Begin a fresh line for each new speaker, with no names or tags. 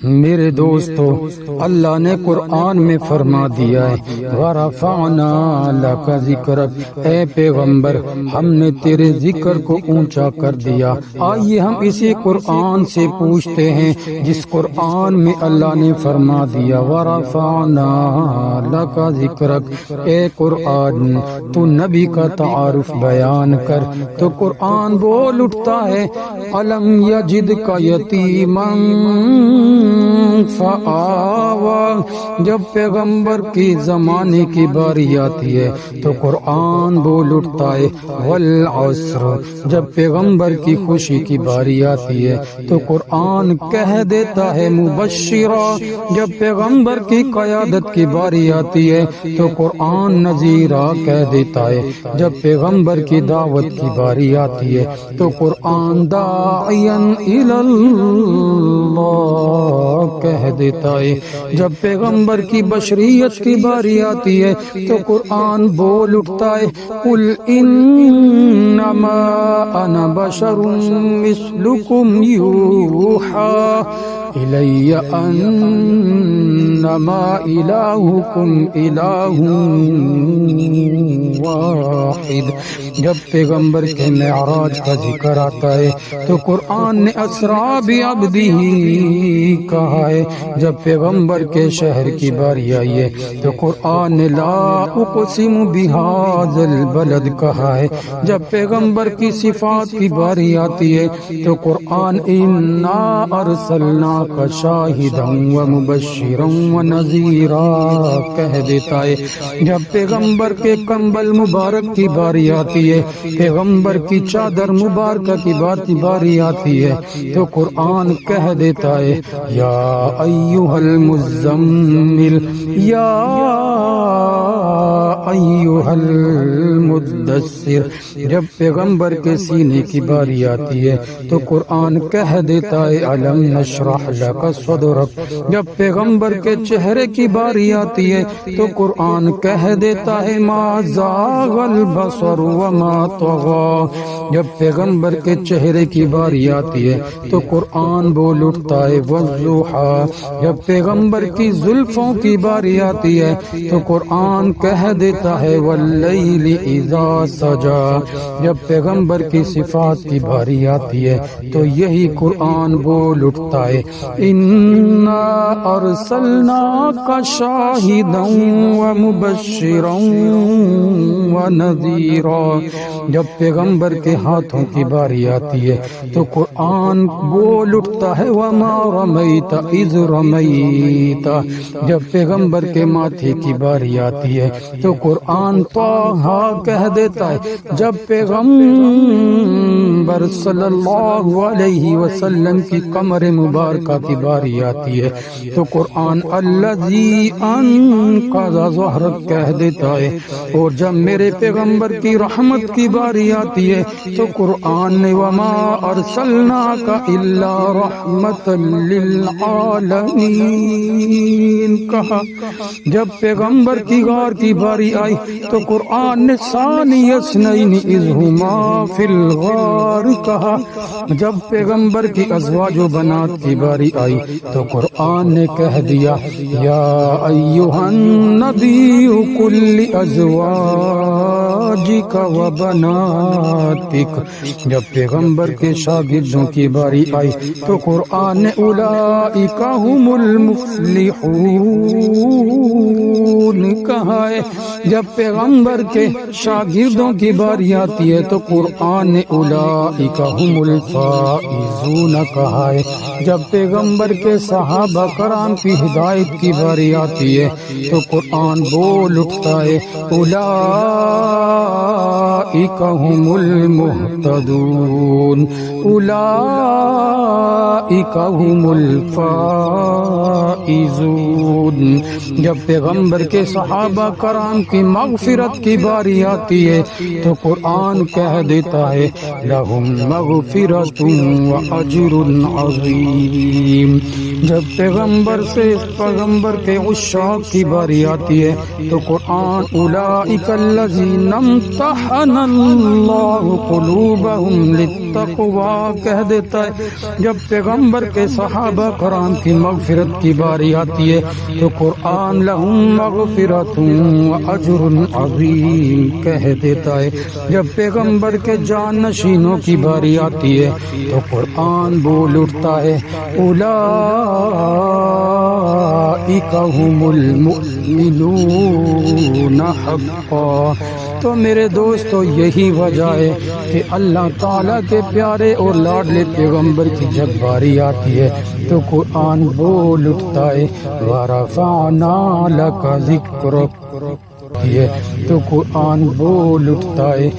میرے دوستو، اللہ نے قرآن میں فرما دیا ہے وَرَفَعْنَا لَكَ ذِكْرَكَ، اے پیغمبر ہم نے تیرے ذکر کو اونچا کر دیا۔ آئیے ہم اسی قرآن سے پوچھتے ہیں جس قرآن میں اللہ نے فرما دیا وَرَفَعْنَا لَكَ ذِكْرَكَ، اے قرآن تو نبی کا تعارف بیان کر۔ تو قرآن بول اٹھتا ہے أَلَمْ يَجِدْكَ يَتِيمًا فآوا، جب پیغمبر کی زمانے کی باری آتی ہے تو قرآن بول اٹھتا ہے والعصر، جب پیغمبر کی خوشی کی باری آتی ہے تو قرآن کہہ دیتا ہے مبشرا، جب پیغمبر کی قیادت کی باری آتی ہے تو قرآن نذیرا کہہ دیتا ہے، جب پیغمبر کی دعوت کی باری آتی ہے تو قرآن داعیا الی اللہ کہہ دیتا ہے، جب پیغمبر کی بشریت کی باری آتی ہے تو قرآن بول اٹھتا ہے قل انما انا بشر مثلکم یوحی الی انما الہکم الہ واحد، جب پیغمبر کے معراج کا ذکر آتا ہے تو قرآن نے اسرا بعبدہ کہا ہے، جب پیغمبر کے شہر کی باری آئی ہے تو قرآن نے لا اقسم بہذا البلد کہا ہے، جب پیغمبر کی صفات کی باری آتی ہے تو قرآن انا ارسلناک شاہدا ومبشرا ونذیرا کہہ دیتا ہے، جب پیغمبر کے کمبل مبارک کی باری آتی ہے، پیغمبر کی چادر مبارکہ کی باری آتی ہے تو قرآن کہہ دیتا ہے یا ایھا المزمل یا ایھا المدثر، جب پیغمبر کے سینے کی باری آتی ہے تو قرآن کہہ دیتا ہے الم نشرح لک صدرک، جب پیغمبر کے چہرے کی باری آتی ہے تو قرآن کہہ دیتا ہے ما زاغ البصر وما طغى، جب پیغمبر کے چہرے کی باری آتی ہے تو قرآن بول اٹھتا ہے والضحى، جب پیغمبر کی زلفوں کی باری آتی ہے تو قرآن کہہ دیتا ہے واللیل اذا سجى، جب پیغمبر کی صفات کی باری آتی ہے تو یہی قرآن بول اٹھتا ہے انا ارسلناک شاہدا ومبشرا ونذیرا، جب پیغمبر کے ہاتھوں کی باری آتی ہے تو قرآن بول اٹھتا ہے وما رمیت اذ رمیت، جب پیغمبر کے ماتھے کی باری آتی ہے تو قرآن طٰ کہہ دیتا ہے، جب پیغمبر صلی اللہ علیہ وسلم کی کمر مبارکہ کی باری آتی ہے تو قرآن الذی انقض ظہرک کہہ دیتا ہے، اور جب میرے پیغمبر کی رحمت کی باری آتی ہے تو قرآن نے وما ارسلناک الا رحمتا للعالمین کہا، جب پیغمبر کی غار کی باری آئی تو قرآن نے ثانی اثنین اذ ہما فی الغار کہا، جب پیغمبر کی ازواج و بنات کی باری آئی تو قرآن نے کہہ دیا یا ایھا النبی قل لازواجک وبناتک، جب پیغمبر کے شاگردوں کی باری آئی تو قرآن نے اولئک ھم المفلحون کہا ہے، جب پیغمبر کے شاگردوں کی باری آتی ہے تو قرآن نے اولئک ھم الفائزون کہا ہے، جب پیغمبر کے صحابہ کرام کی ہدایت کی باری آتی ہے تو قرآن بول اٹھتا ہے اولئک ھم المہتدون اولئک ھم الفائزون، جب پیغمبر کے صحابہ کرام کی مغفرت کی باری آتی ہے تو قرآن کہہ دیتا ہے لہم مغفرۃ واجر عظیم۔ جب پیغمبر سے پیغمبر کے عشاق کی باری آتی ہے تو قرآن اولئک الذین امتحن اللہ قلوبہم للتقوی کہہ دیتا ہے۔ جب پیغمبر کے صحابہ کرام کی مغفرت کی باری آتی ہے تو قرآن لہم مغفرۃ واجر عظیم کہہ دیتا ہے۔ جب پیغمبر کے جانشینوں کی باری آتی ہے تو قرآن بول اٹھتا ہے اولئک هم المؤمنون حقا۔ تو میرے دوستو یہی وجہ ہے کہ اللہ تعالیٰ کے پیارے اور لاڈلے پیغمبر کی جب باری آتی ہے تو قرآن بول اٹھتا ہے وَرَفَعْنَا لَكَ ذِكْرَكَ، تو قرآن بول اٹھتا ہے